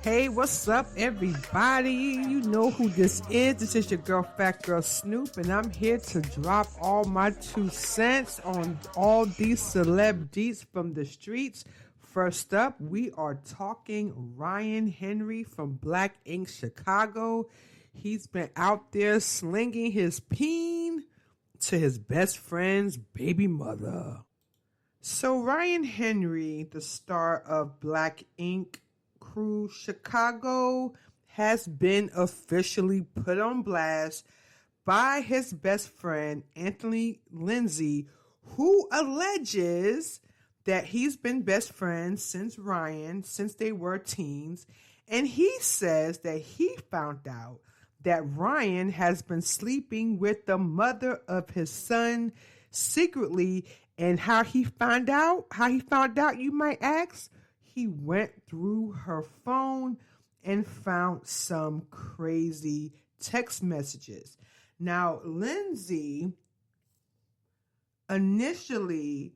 Hey, what's up, everybody? You know who this is. This is your girl, Fat Girl Snoop, and I'm here to drop all my 2 cents on all these celeb deets from the streets. First up, we are talking Ryan Henry from Black Ink Chicago. He's been out there slinging his peen to his best friend's baby mother. So Ryan Henry, the star of Black Ink Crew Chicago, has been officially put on blast by his best friend Anthony Lindsay, who alleges that he's been best friends since they were teens, and he says that he found out that Ryan has been sleeping with the mother of his son secretly. And how he found out, you might ask? He went through her phone and found some crazy text messages. Now, Lindsay initially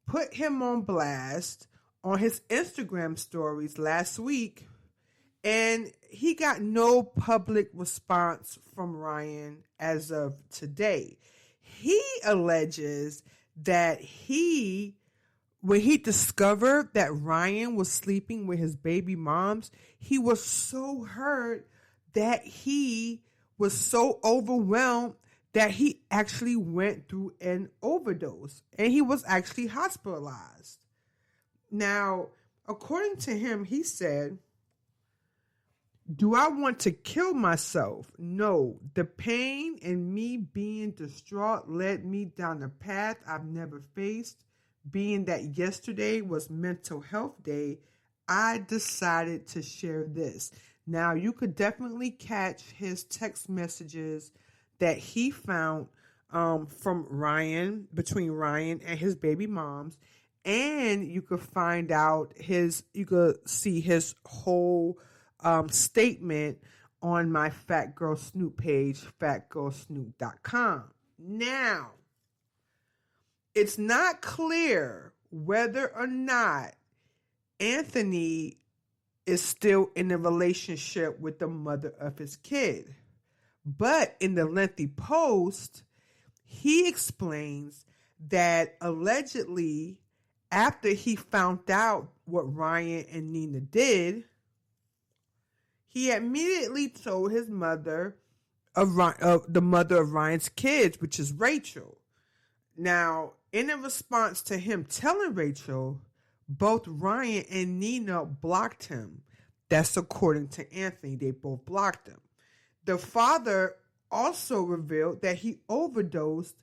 put him on blast on his Instagram stories last week, and he got no public response from Ryan as of today. He alleges that when he discovered that Ryan was sleeping with his baby moms, he was so hurt that he was so overwhelmed that he actually went through an overdose and he was actually hospitalized. Now, according to him, he said, "Do I want to kill myself? No. The pain and me being distraught led me down a path I've never faced. Being that yesterday was Mental Health Day, I decided to share this." Now, you could definitely catch his text messages that he found from Ryan, between Ryan and his baby moms. And you could find out you could see his whole statement on my Fat Girl Snoop page, fatgirlsnoop.com. Now, it's not clear whether or not Anthony is still in a relationship with the mother of his kid. But in the lengthy post, he explains that allegedly, after he found out what Ryan and Nina did, he immediately told his mother the mother of Ryan's kids, which is Rachel. Now, in a response to him telling Rachel, both Ryan and Nina blocked him. That's according to Anthony. They both blocked him. The father also revealed that he overdosed,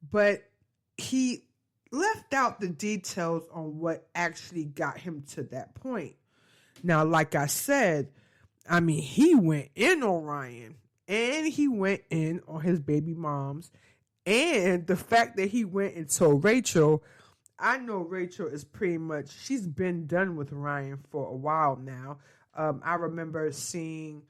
but he left out the details on what actually got him to that point. Now, like I said, he went in on Ryan and he went in on his baby moms. And the fact that he went and told Rachel, I know Rachel is she's been done with Ryan for a while now. I remember seeing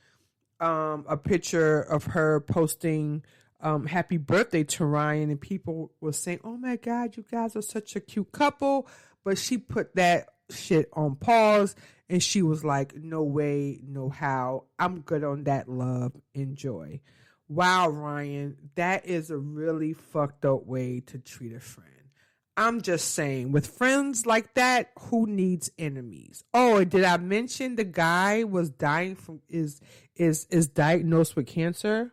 a picture of her posting happy birthday to Ryan, and people were saying, "Oh my God, you guys are such a cute couple." But she put that shit on pause and she was like, "No way, no how. I'm good on that, love. Enjoy." Wow, Ryan, that is a really fucked up way to treat a friend. I'm just saying, with friends like that, who needs enemies? Oh, did I mention the guy was dying from is diagnosed with cancer?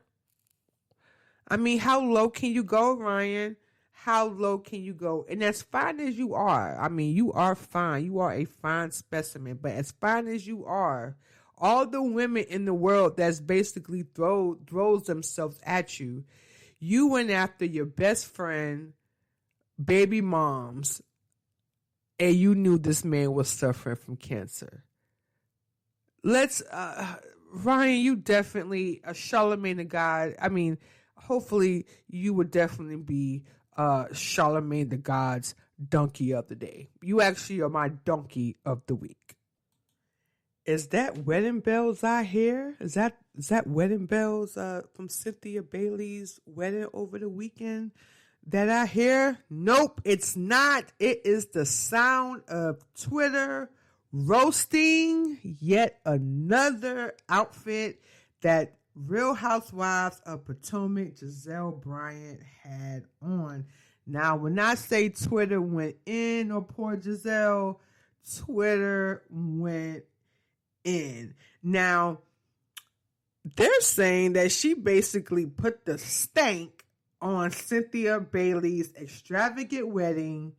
How low can you go, Ryan? How low can you go? And as fine as you are, you are fine. You are a fine specimen. But as fine as you are, all the women in the world that's basically throws themselves at you, you went after your best friend, baby moms, and you knew this man was suffering from cancer. Ryan, you definitely, Charlemagne the God, hopefully you would definitely be Charlemagne the God's donkey of the day. You actually are my donkey of the week. Is that wedding bells I hear? Is that wedding bells from Cynthia Bailey's wedding over the weekend that I hear? Nope, it's not. It is the sound of Twitter roasting yet another outfit that Real Housewives of Potomac Gizelle Bryant had on. Now, when I say Twitter went in on poor Gizelle, Twitter went in. Now, they're saying that she basically put the stank on Cynthia Bailey's extravagant wedding,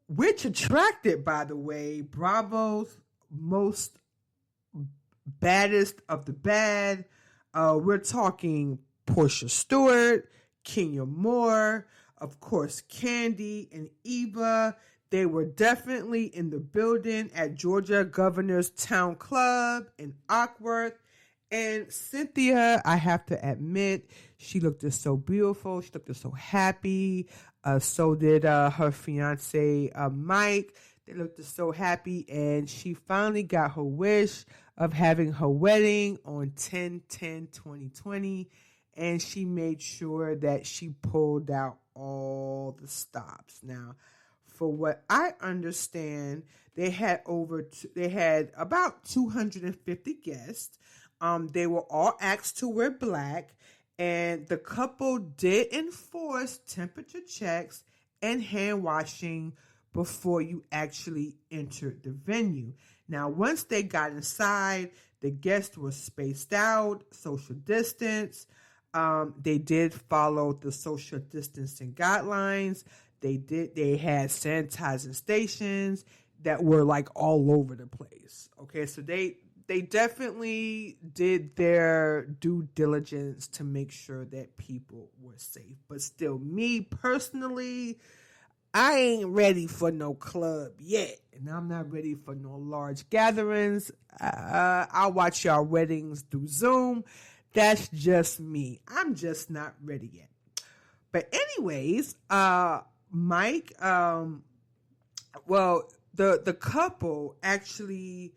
which attracted, by the way, Bravo's most baddest of the bad. We're talking Portia Stewart, Kenya Moore, of course, Candy and Eva. They were definitely in the building at Georgia Governor's Town Club in Ockworth. And Cynthia, I have to admit, she looked just so beautiful. She looked just so happy. So did her fiance, Mike. They looked just so happy. And she finally got her wish of having her wedding on 10/10/2020. And she made sure that she pulled out all the stops. Now, for what I understand, they had about 250 guests. They were all asked to wear black, and the couple did enforce temperature checks and hand washing before you actually entered the venue. Now, once they got inside, the guests were spaced out, social distance. They did follow the social distancing guidelines. They had sanitizing stations that were like all over the place. Okay, so they definitely did their due diligence to make sure that people were safe. But still, me personally, I ain't ready for no club yet. And I'm not ready for no large gatherings. I'll watch y'all weddings through Zoom. That's just me. I'm just not ready yet. But anyways, Mike, the couple actually,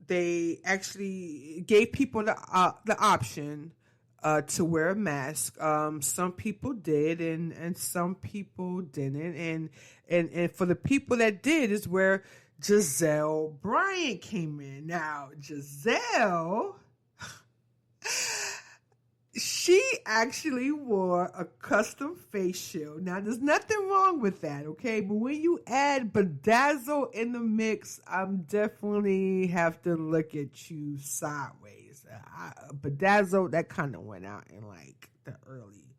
they actually gave people the option to wear a mask. Some people did, and some people didn't. And for the people that did is where Gizelle Bryant came in. Now, Gizelle, she actually wore a custom face shield. Now, there's nothing wrong with that, okay? But when you add bedazzle in the mix, I'm definitely have to look at you sideways. Bedazzle, that kind of went out in like the early,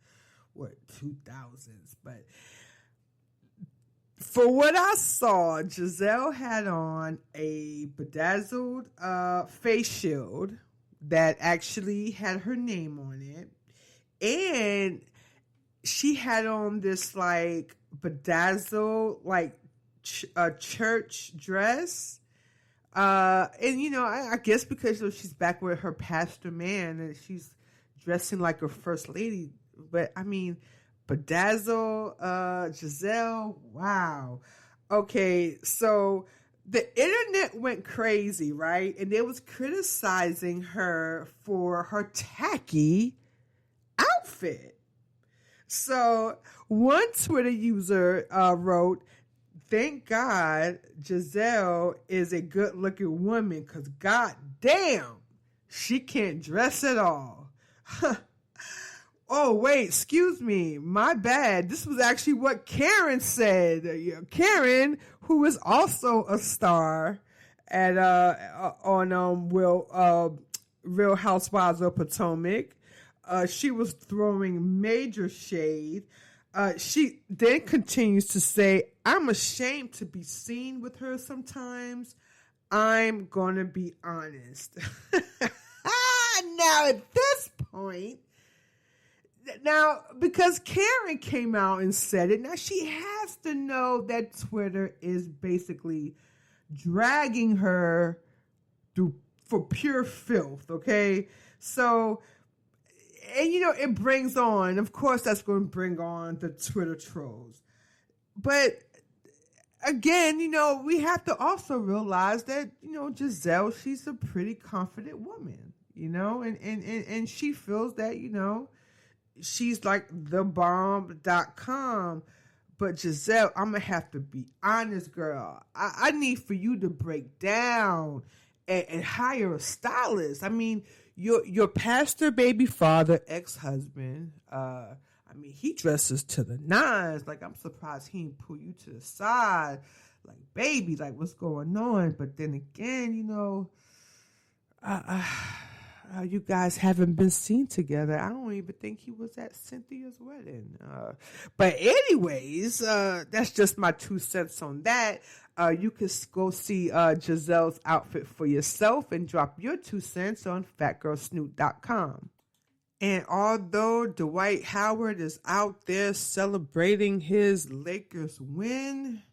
2000s. But for what I saw, Gizelle had on a bedazzled face shield that actually had her name on it. And she had on this like bedazzled like church dress. And I guess because she's back with her pastor man and she's dressing like a first lady. But I mean, bedazzle, Gizelle, wow. Okay, so the internet went crazy, right? And they was criticizing her for her tacky outfit. So one Twitter user wrote, "Thank God Gizelle is a good-looking woman, because goddamn, she can't dress at all." Oh, wait, excuse me. My bad. This was actually what Karen said. Karen, who is also a star at on Real Housewives of Potomac. She was throwing major shade. She then continues to say, "I'm ashamed to be seen with her sometimes. I'm going to be honest." Now, at this point, because Karen came out and said it, now she has to know that Twitter is basically dragging her for pure filth, okay? So, and it brings on, of course, that's going to bring on the Twitter trolls. But again, we have to also realize that, Gizelle, she's a pretty confident woman, and she feels that, she's like thebomb.com. But Gizelle, I'm going to have to be honest, girl. I need for you to break down and hire a stylist. I mean, your pastor, baby father, ex-husband, he dresses to the nines. Like, I'm surprised he didn't pull you to the side. Like, baby, like, what's going on? But then again, you guys haven't been seen together. I don't even think he was at Cynthia's wedding. But anyways, that's just my 2 cents on that. You can go see Gizelle's outfit for yourself and drop your 2 cents on fatgirlsnoot.com. And although Dwight Howard is out there celebrating his Lakers win,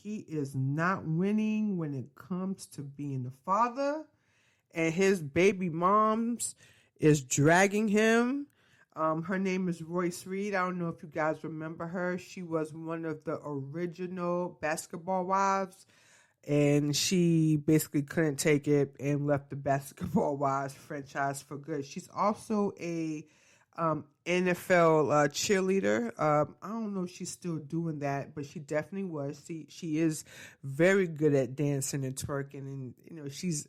he is not winning when it comes to being a father. And his baby moms is dragging him. Her name is Royce Reed. I don't know if you guys remember her. She was one of the original Basketball Wives. And she basically couldn't take it and left the Basketball Wives franchise for good. She's also a NFL cheerleader. I don't know if she's still doing that, but she definitely was. She is very good at dancing and twerking. And, she's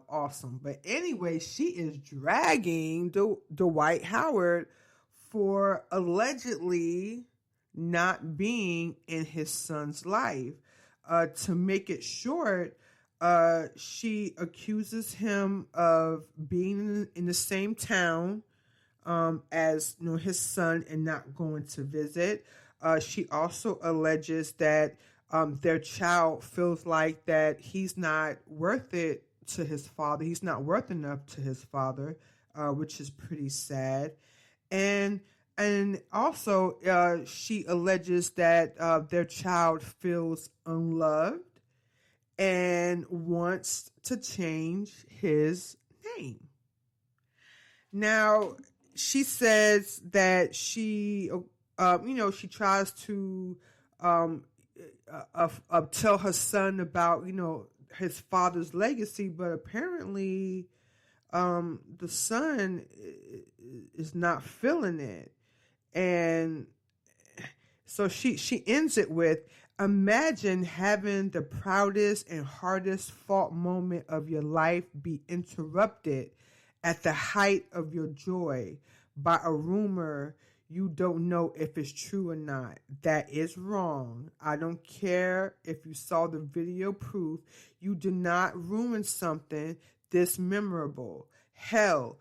awesome. But anyway, she is dragging Dwight Howard for allegedly not being in his son's life. To make it short, she accuses him of being in the same town as his son and not going to visit. She also alleges that their child feels like that he's not worth it to his father. He's not worth enough to his father, which is pretty sad. And also, she alleges that their child feels unloved and wants to change his name. Now, she says that she tries to tell her son about, his father's legacy, but apparently the son is not feeling it. And so she ends it with, imagine having the proudest and hardest fought moment of your life be interrupted at the height of your joy by a rumor you don't know if it's true or not. That is wrong. I don't care if you saw the video proof. You do not ruin something this memorable. Hell,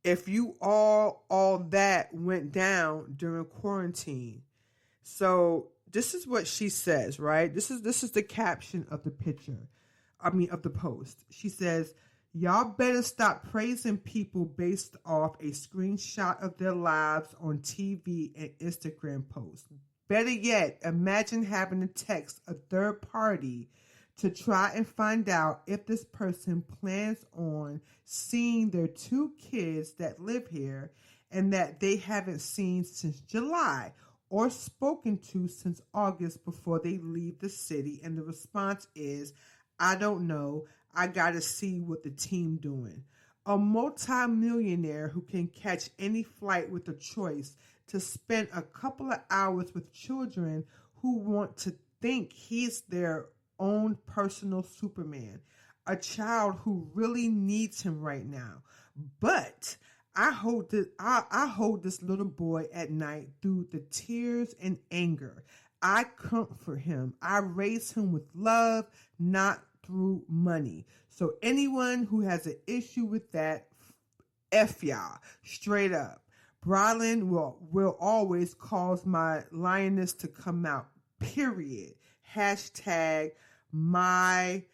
if you all that went down during quarantine. So this is what she says, right? This is the caption of the picture. Of the post. She says, y'all better stop praising people based off a screenshot of their lives on TV and Instagram posts. Better yet, imagine having to text a third party to try and find out if this person plans on seeing their 2 kids that live here and that they haven't seen since July or spoken to since August before they leave the city. And the response is, I don't know. I got to see what the team doing. A multi-millionaire who can catch any flight with a choice to spend a couple of hours with children who want to think he's their own personal Superman. A child who really needs him right now. But I hold this little boy at night through the tears and anger. I comfort him. I raise him with love, not through money. So anyone who has an issue with that, F y'all, straight up. Brylan will always cause my lioness to come out, period. Hashtag my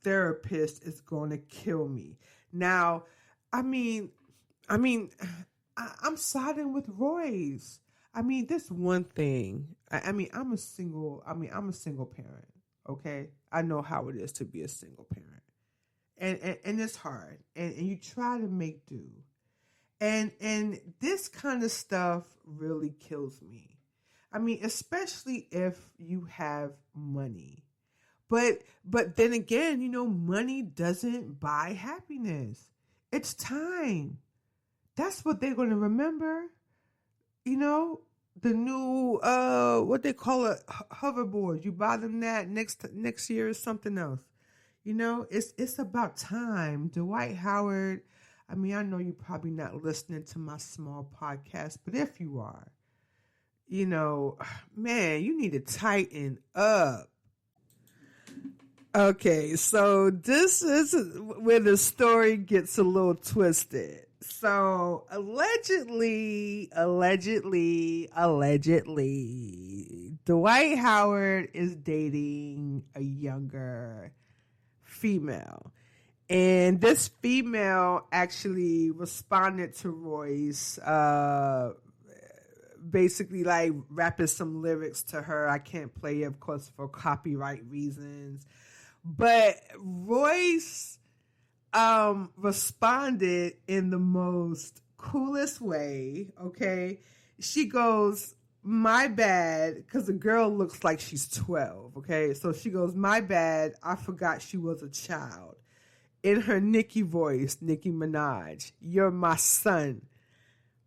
therapist is going to kill me. Now, I'm siding with Royce. This one thing. I'm a single parent. Okay, I know how it is to be a single parent, and it's hard, and you try to make do, and this kind of stuff really kills me. Especially if you have money, but then again, money doesn't buy happiness. It's time. That's what they're going to remember. the new what they call it, hoverboard. You buy them that next year or something else. You know, it's about time. Dwight Howard. I mean, I know you're probably not listening to my small podcast, but if you are, you know, man, you need to tighten up. Okay, so this is where the story gets a little twisted. So allegedly, Dwight Howard is dating a younger female. And this female actually responded to Royce, basically like rapping some lyrics to her. I can't play it, of course, for copyright reasons. But Royce responded in the most coolest way, okay? She goes, my bad, because the girl looks like she's 12, okay? So she goes, my bad, I forgot she was a child. In her Nicki voice, Nicki Minaj, you're my son.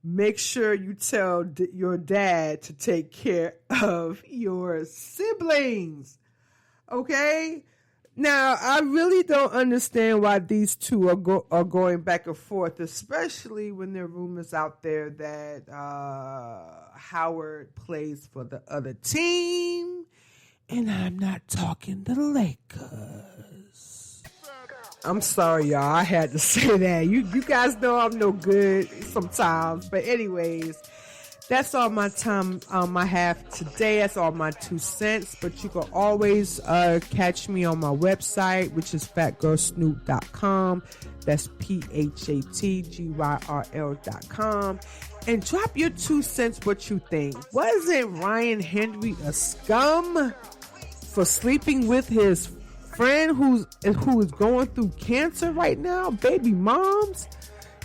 Make sure you tell your dad to take care of your siblings, okay? Now, I really don't understand why these two are going back and forth, especially when there are rumors out there that Howard plays for the other team, and I'm not talking the Lakers. I'm sorry, y'all. I had to say that. You guys know I'm no good sometimes, but anyways. That's all my time I have today. That's all my 2 cents. But you can always catch me on my website, which is fatgirlsnoop.com. That's PHATGYRL.com. And drop your 2 cents what you think. Wasn't Ryan Henry a scum for sleeping with his friend who is going through cancer right now? Baby moms?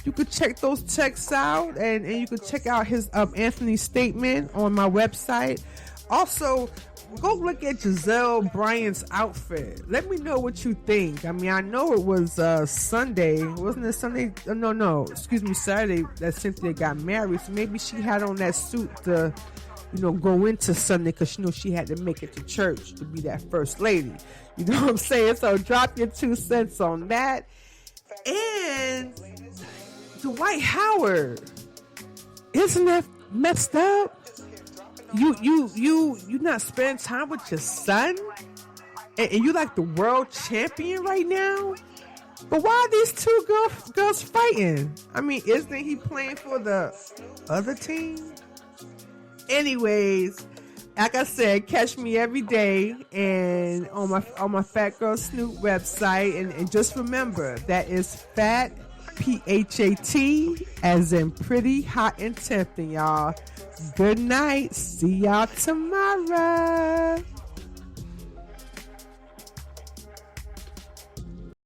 You could check those texts out, and you could check out his Anthony's statement on my website. Also, go look at Gizelle Bryant's outfit. Let me know what you think. I mean, I know it was Sunday. Wasn't it Sunday? No. Excuse me, Saturday that Cynthia got married. So maybe she had on that suit to, go into Sunday because she had to make it to church to be that first lady. You know what I'm saying? So drop your 2 cents on that. And Dwight Howard, isn't that messed up? You not spending time with your son, and you like the world champion right now. But why are these two girls fighting? I mean, isn't he playing for the other team? Anyways, like I said, catch me every day and on my Fat Girl Snoop website, and just remember that is fat. PHAT as in pretty, hot, and tempting, y'all. Good night. See y'all tomorrow.